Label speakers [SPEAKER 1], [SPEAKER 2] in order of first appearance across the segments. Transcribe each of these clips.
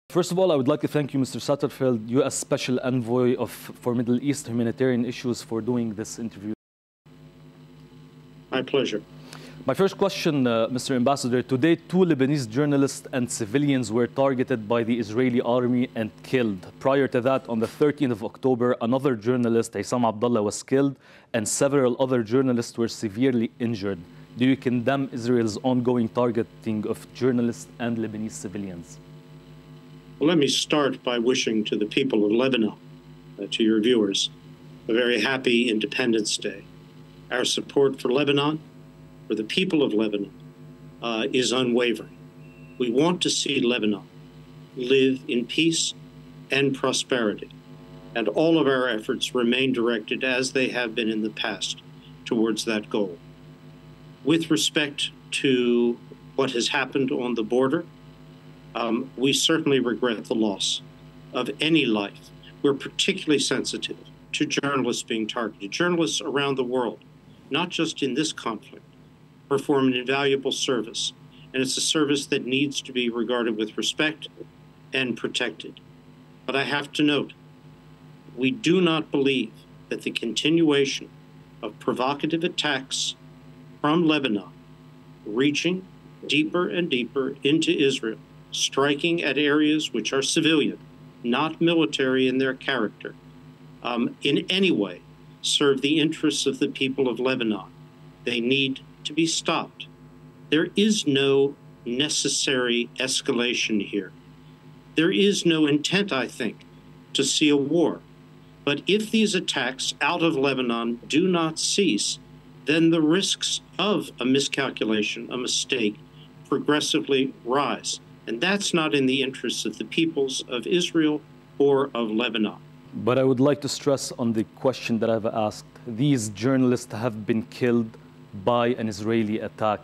[SPEAKER 1] First of all, I would like to thank you, Mr. Satterfield, U.S. Special Envoy for Middle East humanitarian issues, for doing this interview.
[SPEAKER 2] My pleasure.
[SPEAKER 1] My first question, Mr. Ambassador, today 2 Lebanese journalists and civilians were targeted by the Israeli army and killed. Prior to that, on the 13th of October, another journalist, Issam Abdullah, was killed and several other journalists were severely injured. Do you condemn Israel's ongoing targeting of journalists and Lebanese civilians?
[SPEAKER 2] Well, let me start by wishing to the people of Lebanon, to your viewers, a very happy Independence Day. Our support for Lebanon, for the people of Lebanon, is unwavering. We want to see Lebanon live in peace and prosperity, and all of our efforts remain directed, as they have been in the past, towards that goal. With respect to what has happened on the border, we certainly regret the loss of any life. We're particularly sensitive to journalists being targeted. Journalists around the world, not just in this conflict, perform an invaluable service, and it's a service that needs to be regarded with respect and protected. But I have to note, we do not believe that the continuation of provocative attacks from Lebanon, reaching deeper and deeper into Israel, striking at areas which are civilian, not military in their character, in any way serve the interests of the people of Lebanon. They need to be stopped. There is no necessary escalation here. There is no intent, I think, to see a war. But if these attacks out of Lebanon do not cease, then the risks of a miscalculation, a mistake, progressively rise. And that's not in the interests of the peoples of Israel or of Lebanon.
[SPEAKER 1] But I would like to stress on the question that I've asked. These journalists have been killed by an Israeli attack.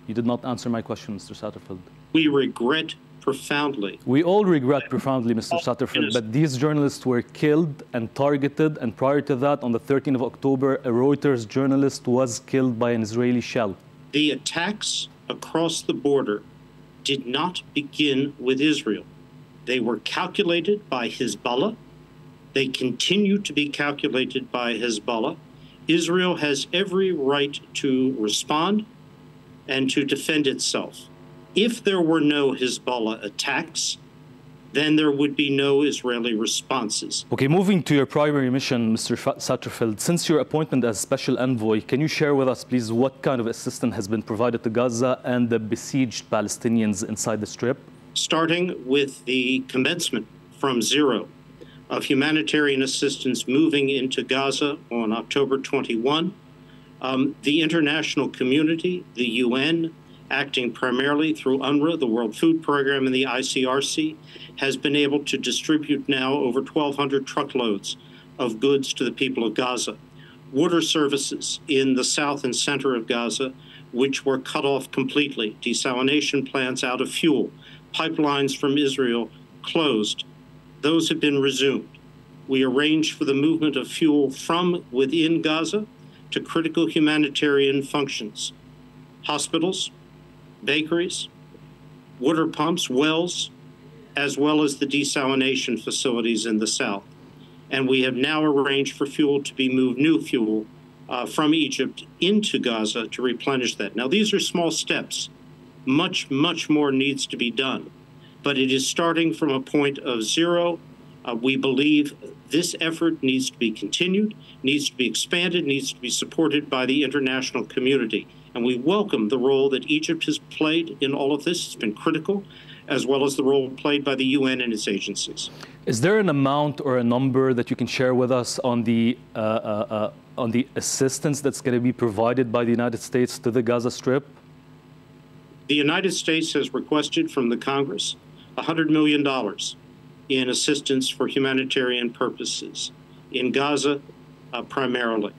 [SPEAKER 1] You did not answer my question, Mr. Satterfield.
[SPEAKER 2] We regret profoundly.
[SPEAKER 1] We all regret profoundly, Mr. Satterfield, but these journalists were killed and targeted, and prior to that, on the 13th of October, a Reuters journalist was killed by an Israeli shell.
[SPEAKER 2] The attacks across the border did not begin with Israel. They were calculated by Hezbollah. They continue to be calculated by Hezbollah. Israel has every right to respond and to defend itself. If there were no Hezbollah attacks, then there would be no Israeli responses.
[SPEAKER 1] Okay, moving to your primary mission, Mr. Satterfield, since your appointment as Special Envoy, can you share with us, please, what kind of assistance has been provided to Gaza and the besieged Palestinians inside the Strip? Starting with the commencement from zero of humanitarian assistance moving into Gaza on October 21, the international community, the UN, acting primarily through UNRWA, the World Food Program, and the ICRC, has been able to distribute now over 1,200 truckloads of goods to the people of Gaza. Water services in the south and center of Gaza, which were cut off completely, desalination plants out of fuel, pipelines from Israel closed. Those have been resumed. We arranged for the movement of fuel from within Gaza to critical humanitarian functions, hospitals, bakeries, water pumps, wells, as well as the desalination facilities in the south. And we have now arranged for fuel to be moved, new fuel, from Egypt into Gaza to replenish that. Now, these are small steps. Much, much more needs to be done. But it is starting from a point of zero. We believe this effort needs to be continued, needs to be expanded, needs to be supported by the international community. And we welcome the role that Egypt has played in all of this. It's been critical, as well as the role played by the UN and its agencies. Is there an amount or a number that you can share with us on the assistance that's going to be provided by the United States to the Gaza Strip?
[SPEAKER 2] The United States has requested from the Congress $100 million in assistance for humanitarian purposes in Gaza primarily.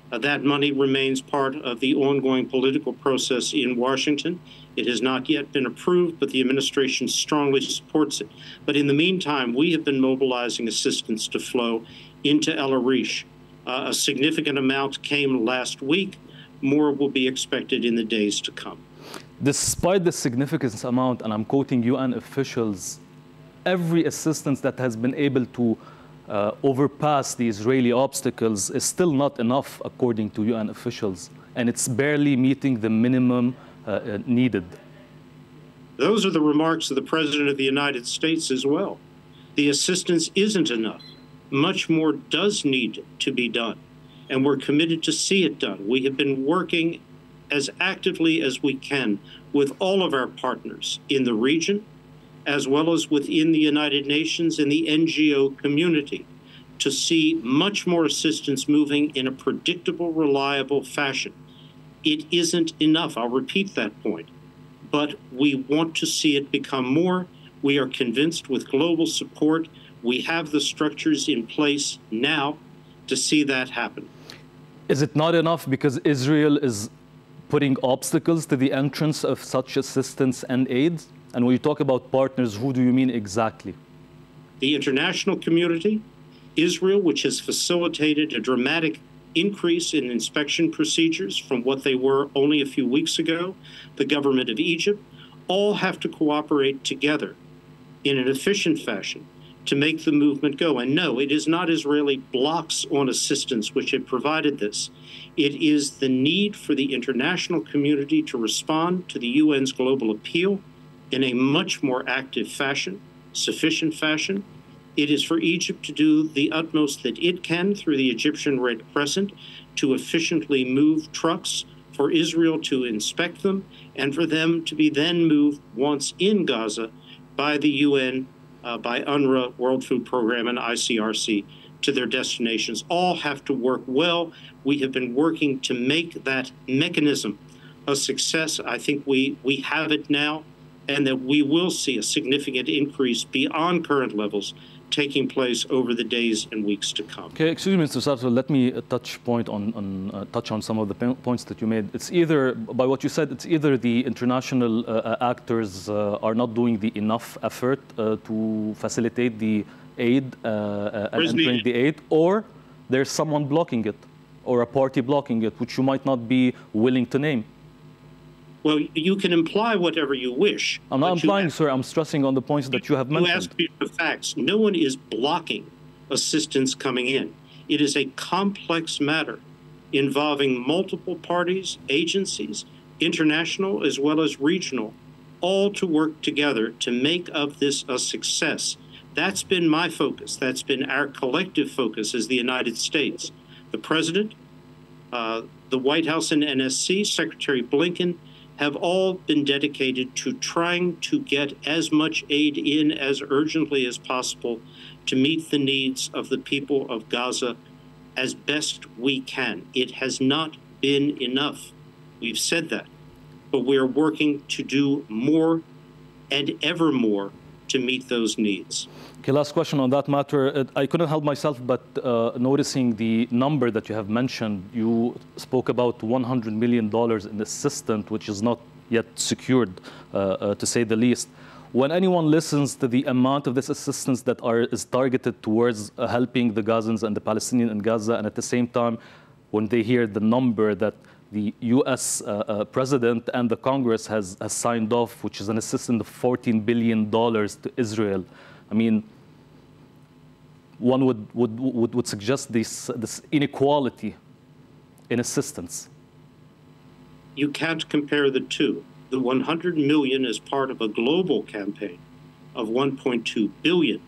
[SPEAKER 2] That money remains part of the ongoing political process in Washington. It has not yet been approved, but the administration strongly supports it. But in the meantime, we have been mobilizing assistance to flow into El Arish. A significant amount came last week. More will be expected in the days to come.
[SPEAKER 1] Despite the significant amount, and I'm quoting UN officials, every assistance that has been able to overpass the Israeli obstacles is still not enough, according to UN officials, and it's barely meeting the minimum needed.
[SPEAKER 2] Those are the remarks of the President of the United States as well. The assistance isn't enough. Much more does need to be done, and we're committed to see it done. We have been working as actively as we can with all of our partners in the region, as well as within the United Nations and the NGO community, to see much more assistance moving in a predictable, reliable fashion. It isn't enough, I'll repeat that point, but we want to see it become more. We are convinced with global support, we have the structures in place now to see that happen.
[SPEAKER 1] Is it not enough because Israel is putting obstacles to the entrance of such assistance and aid? And when you talk about partners, who do you mean exactly?
[SPEAKER 2] The international community, Israel, which has facilitated a dramatic increase in inspection procedures from what they were only a few weeks ago, the government of Egypt, all have to cooperate together in an efficient fashion to make the movement go. And no, it is not Israeli blocks on assistance which have provided this. It is the need for the international community to respond to the UN's global appeal in a much more active fashion, sufficient fashion. It is for Egypt to do the utmost that it can through the Egyptian Red Crescent to efficiently move trucks, for Israel to inspect them, and for them to be then moved once in Gaza by the UN, by UNRWA, World Food Program, and ICRC to their destinations. All have to work well. We have been working to make that mechanism a success. I think we have it now, and that we will see a significant increase beyond current levels taking place over the days and weeks to come.
[SPEAKER 1] Okay, excuse me, Mr. Safdie, let me touch on some of the points that you made. It's either, by what you said, it's either the international actors are not doing the enough effort to facilitate the aid and entering the aid, or there's someone blocking it, or a party blocking it, which you might not be willing to name.
[SPEAKER 2] Well, you can imply whatever you wish.
[SPEAKER 1] I'm not implying, sir. I'm stressing on the points that you have mentioned.
[SPEAKER 2] You asked me for facts. No one is blocking assistance coming in. It is a complex matter involving multiple parties, agencies, international as well as regional, all to work together to make of this a success. That's been my focus. That's been our collective focus as the United States. The President, the White House and NSC, Secretary Blinken, have all been dedicated to trying to get as much aid in as urgently as possible to meet the needs of the people of Gaza as best we can. It has not been enough. We've said that. But we're working to do more and ever more to meet those needs.
[SPEAKER 1] Okay, last question on that matter. I couldn't help myself but noticing the number that you have mentioned. You spoke about $100 million in assistance, which is not yet secured, to say the least. When anyone listens to the amount of this assistance that is targeted towards helping the Gazans and the Palestinians in Gaza, and at the same time, when they hear the number that the U.S. President and the Congress has signed off, which is an assistance of $14 billion to Israel, I mean, one would suggest this inequality in assistance.
[SPEAKER 2] You can't compare the two. The 100 million as part of a global campaign of 1.2 billion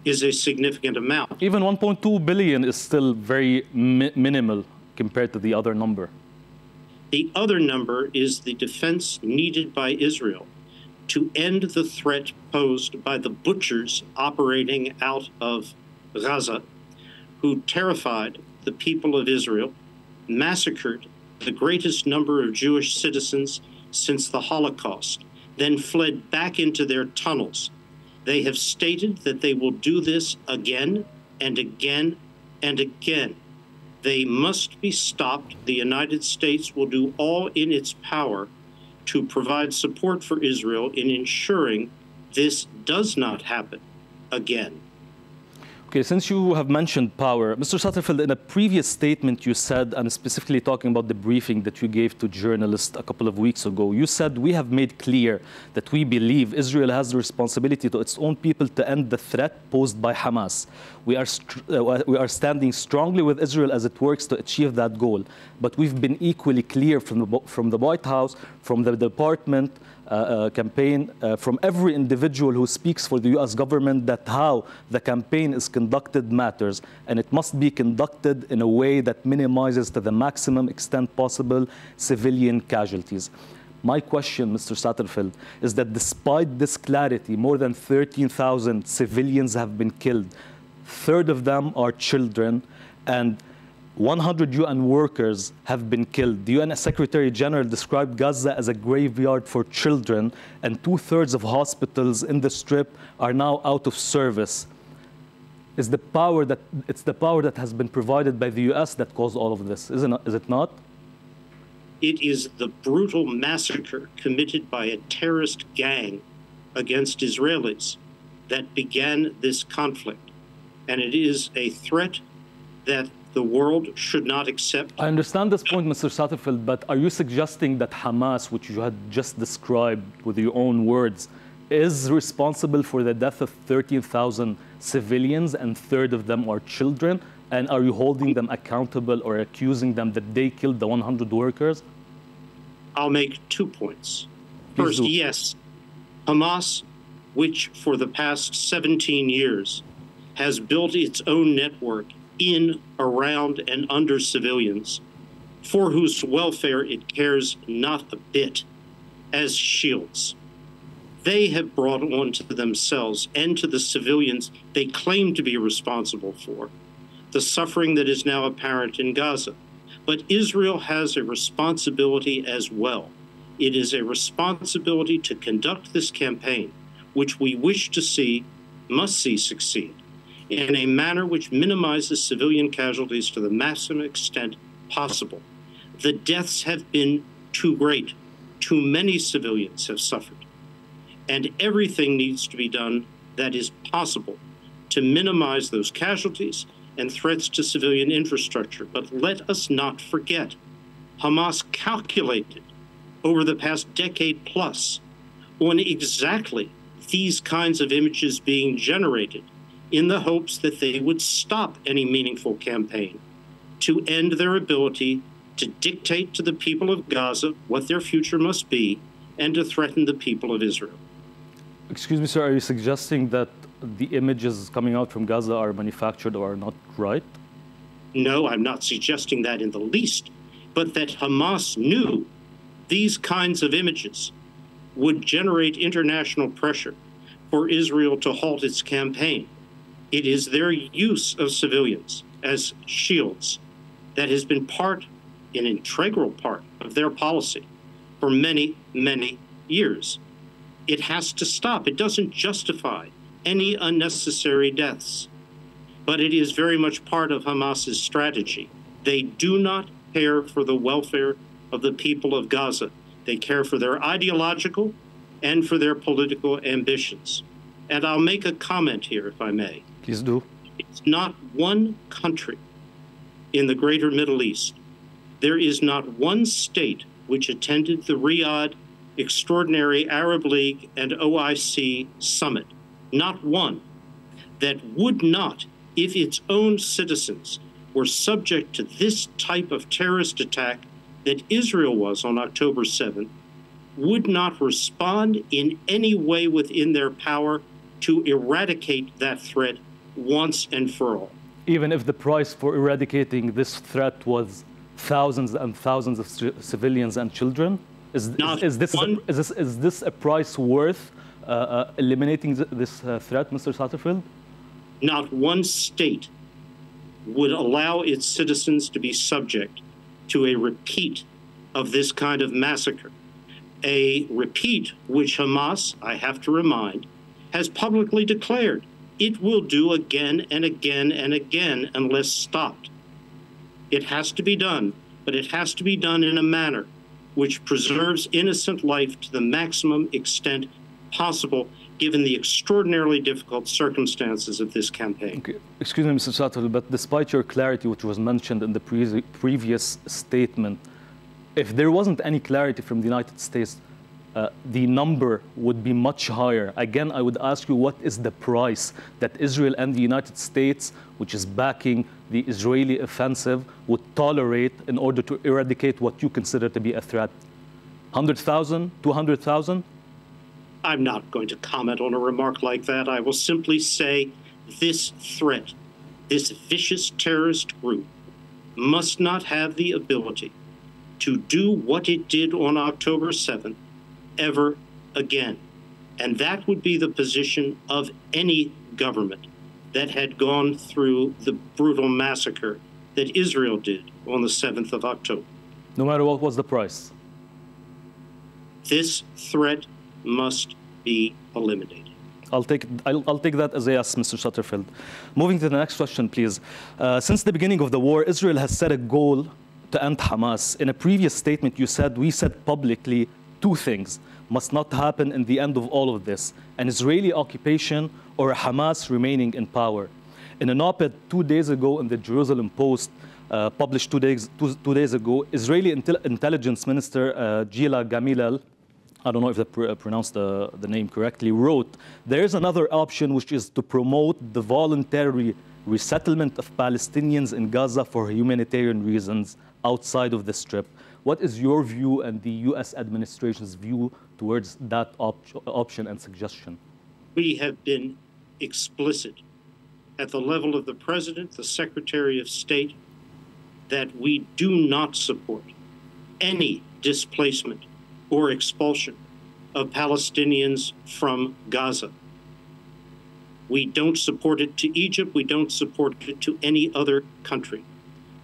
[SPEAKER 2] is a significant amount.
[SPEAKER 1] Even 1.2 billion is still very minimal compared to the other number.
[SPEAKER 2] The other number is the defense needed by Israel to end the threat posed by the butchers operating out of Gaza, who terrified the people of Israel, massacred the greatest number of Jewish citizens since the Holocaust, then fled back into their tunnels. They have stated that they will do this again and again and again. They must be stopped. The United States will do all in its power to provide support for Israel in ensuring this does not happen again.
[SPEAKER 1] Okay, since you have mentioned power, Mr. Satterfield, in a previous statement you said, and specifically talking about the briefing that you gave to journalists a couple of weeks ago, you said, we have made clear that we believe Israel has the responsibility to its own people to end the threat posed by Hamas. We are standing strongly with Israel as it works to achieve that goal. But we've been equally clear from the White House, from the department, campaign, from every individual who speaks for the U.S. government, that how the campaign is conducted matters, and it must be conducted in a way that minimizes to the maximum extent possible civilian casualties. My question, Mr. Satterfield, is that despite this clarity, more than 13,000 civilians have been killed. A third of them are children, and 100 UN workers have been killed. The UN Secretary General described Gaza as a graveyard for children, and 2/3 of hospitals in the Strip are now out of service. It's the power that has been provided by the US that caused all of this, is it not?
[SPEAKER 2] It is the brutal massacre committed by a terrorist gang against Israelis that began this conflict. And it is a threat that the world should not accept.
[SPEAKER 1] I understand this point, Mr. Satterfield, but are you suggesting that Hamas, which you had just described with your own words, is responsible for the death of 13,000 civilians and a third of them are children? And are you holding them accountable or accusing them that they killed the 100 workers?
[SPEAKER 2] I'll make 2 points. First, yes, Hamas, which for the past 17 years has built its own network in, around, and under civilians, for whose welfare it cares not a bit, as shields. They have brought onto themselves and to the civilians they claim to be responsible for the suffering that is now apparent in Gaza. But Israel has a responsibility as well. It is a responsibility to conduct this campaign, which we wish to see, must see succeed, in a manner which minimizes civilian casualties to the maximum extent possible. The deaths have been too great. Too many civilians have suffered. And everything needs to be done that is possible to minimize those casualties and threats to civilian infrastructure. But let us not forget, Hamas calculated over the past decade plus on exactly these kinds of images being generated in the hopes that they would stop any meaningful campaign, to end their ability to dictate to the people of Gaza what their future must be, and to threaten the people of Israel.
[SPEAKER 1] Excuse me, sir, are you suggesting that the images coming out from Gaza are manufactured or are not right?
[SPEAKER 2] No, I'm not suggesting that in the least, but that Hamas knew these kinds of images would generate international pressure for Israel to halt its campaign. It is their use of civilians as shields that has been an integral part of their policy for many, many years. It has to stop. It doesn't justify any unnecessary deaths, but it is very much part of Hamas's strategy. They do not care for the welfare of the people of Gaza. They care for their ideological and for their political ambitions. And I'll make a comment here, if I may.
[SPEAKER 1] Please do.
[SPEAKER 2] It's not one country in the greater Middle East. There is not one state which attended the Riyadh Extraordinary Arab League and OIC Summit, not one, that would not, if its own citizens were subject to this type of terrorist attack that Israel was on October 7th, would not respond in any way within their power to eradicate that threat once and for all.
[SPEAKER 1] Even if the price for eradicating this threat was thousands and thousands of civilians and children? Is this a price worth eliminating this threat, Mr. Satterfield?
[SPEAKER 2] Not one state would allow its citizens to be subject to a repeat of this kind of massacre. A repeat which Hamas, I have to remind, has publicly declared it will do again and again and again unless stopped. It has to be done, but it has to be done in a manner which preserves innocent life to the maximum extent possible, given the extraordinarily difficult circumstances of this campaign.
[SPEAKER 1] Okay. Excuse me, Mr. Satterfield, but despite your clarity, which was mentioned in the previous statement, if there wasn't any clarity from the United States, the number would be much higher. Again, I would ask you, what is the price that Israel and the United States, which is backing the Israeli offensive, would tolerate in order to eradicate what you consider to be a threat? 100,000, 200,000?
[SPEAKER 2] I'm not going to comment on a remark like that. I will simply say this threat, this vicious terrorist group, must not have the ability to do what it did on October 7th ever again. And that would be the position of any government that had gone through the brutal massacre that Israel did on the 7th of October.
[SPEAKER 1] No matter what was the price?
[SPEAKER 2] This threat must be eliminated.
[SPEAKER 1] I'll take that as a yes, Mr. Satterfield. Moving to the next question, please. Since the beginning of the war, Israel has set a goal to end Hamas. In a previous statement, you said, we said publicly two things must not happen in the end of all of this: an Israeli occupation or a Hamas remaining in power. In an op-ed 2 days ago in the Jerusalem Post, published two days ago, Israeli intelligence minister Gila Gamilel, I don't know if I pronounced the name correctly, wrote, there is another option, which is to promote the voluntary resettlement of Palestinians in Gaza for humanitarian reasons outside of the Strip. What is your view and the U.S. administration's view towards that option and suggestion?
[SPEAKER 2] We have been explicit at the level of the President, the Secretary of State, that we do not support any displacement or expulsion of Palestinians from Gaza. We don't support it to Egypt. We don't support it to any other country.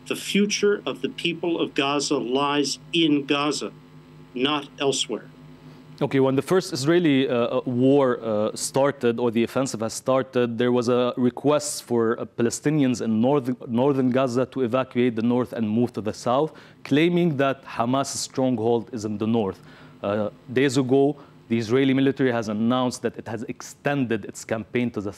[SPEAKER 2] The future of the people of Gaza lies in Gaza, not elsewhere.
[SPEAKER 1] Okay, when the first Israeli war started, or the offensive has started, there was a request for Palestinians in northern Gaza to evacuate the north and move to the south, claiming that Hamas' stronghold is in the north. Days ago, the Israeli military has announced that it has extended its campaign to the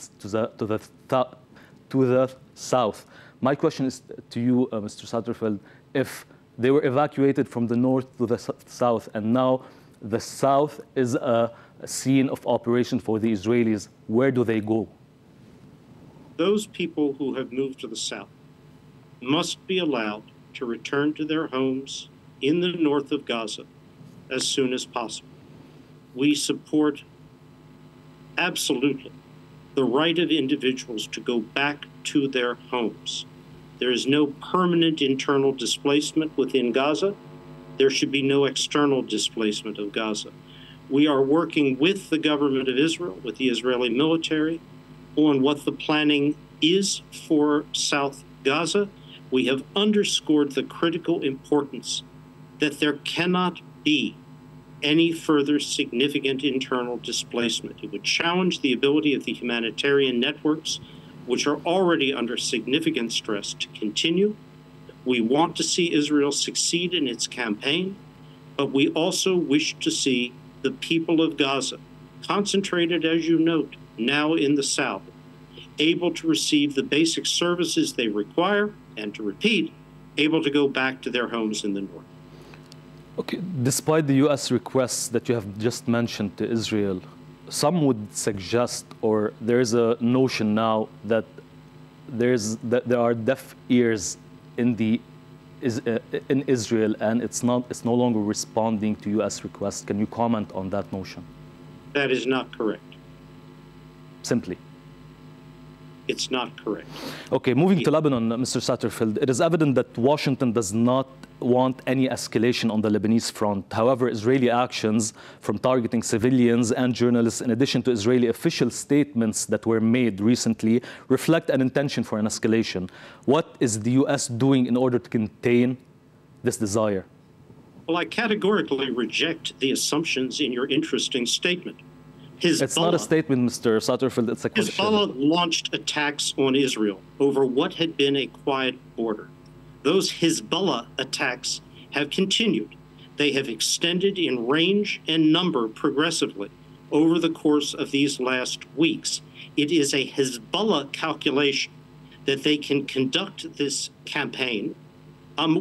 [SPEAKER 1] south. My question is to you, Mr. Satterfield, if they were evacuated from the north to the south, and now the south is a scene of operation for the Israelis, where do they go?
[SPEAKER 2] Those people who have moved to the south must be allowed to return to their homes in the north of Gaza as soon as possible. We support absolutely the right of individuals to go back to their homes. There is no permanent internal displacement within Gaza. There should be no external displacement of Gaza. We are working with the government of Israel, with the Israeli military, on what the planning is for South Gaza. We have underscored the critical importance that there cannot be any further significant internal displacement. It would challenge the ability of the humanitarian networks, which are already under significant stress, to continue. We want to see Israel succeed in its campaign, but we also wish to see the people of Gaza, concentrated, as you note, now in the south, able to receive the basic services they require, and to repeat, able to go back to their homes in the north.
[SPEAKER 1] Okay, despite the U.S. requests that you have just mentioned to Israel, some would suggest, or there is a notion now that there are deaf ears in Israel, and it's no longer responding to U.S. requests. Can you comment on that notion?
[SPEAKER 2] That is not correct.
[SPEAKER 1] Simply.
[SPEAKER 2] It's not correct.
[SPEAKER 1] Okay, moving to Lebanon, Mr. Satterfield, it is evident that Washington does not want any escalation on the Lebanese front. However, Israeli actions, from targeting civilians and journalists, in addition to Israeli official statements that were made recently, reflect an intention for an escalation. What is the U.S. doing in order to contain this desire?
[SPEAKER 2] Well, I categorically reject the assumptions in your interesting statement.
[SPEAKER 1] It's not a statement, Mr. Satterfield, it's a question.
[SPEAKER 2] Hezbollah launched attacks on Israel over what had been a quiet border. Those Hezbollah attacks have continued. They have extended in range and number progressively. over the course of these last weeks. It is a Hezbollah calculation that they can conduct this campaign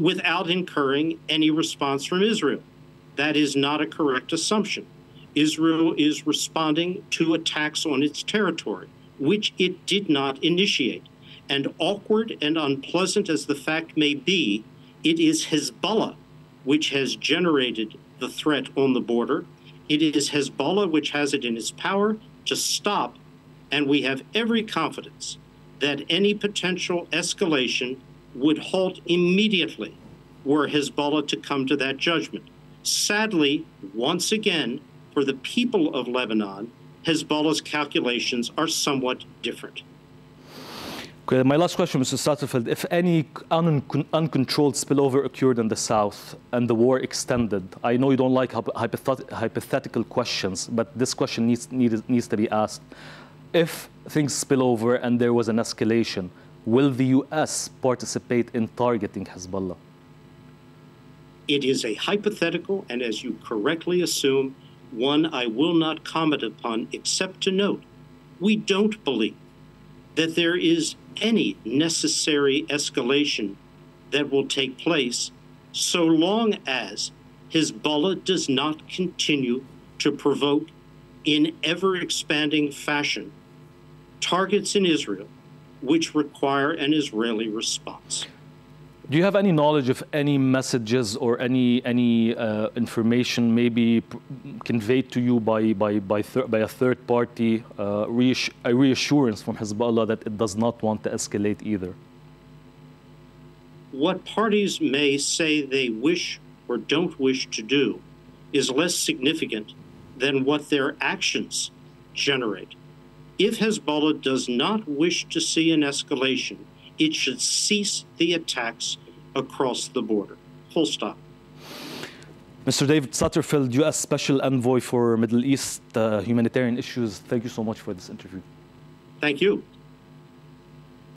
[SPEAKER 2] without incurring any response from Israel. That is not a correct assumption. Israel is responding to attacks on its territory, which it did not initiate. And awkward and unpleasant as the fact may be, it is Hezbollah which has generated the threat on the border. It is Hezbollah which has it in its power to stop, and we have every confidence that any potential escalation would halt immediately were Hezbollah to come to that judgment. Sadly, once again, for the people of Lebanon, Hezbollah's calculations are somewhat different.
[SPEAKER 1] Okay, my last question, Mr. Satterfield. If any uncontrolled spillover occurred in the south and the war extended, I know you don't like hypothetical questions, but this question needs to be asked. If things spill over and there was an escalation, will the U.S. participate in targeting Hezbollah?
[SPEAKER 2] It is a hypothetical, and as you correctly assume, one I will not comment upon except to note, we don't believe that there is any necessary escalation that will take place so long as Hezbollah does not continue to provoke in ever-expanding fashion targets in Israel which require an Israeli response.
[SPEAKER 1] Do you have any knowledge of any messages or any information maybe conveyed to you by a third party, a reassurance from Hezbollah that it does not want to escalate either?
[SPEAKER 2] What parties may say they wish or don't wish to do is less significant than what their actions generate. If Hezbollah does not wish to see an escalation, it should cease the attacks across the border. Full stop.
[SPEAKER 1] Mr. David Satterfield, U.S. Special Envoy for Middle East humanitarian issues, thank you so much for this interview.
[SPEAKER 2] Thank you.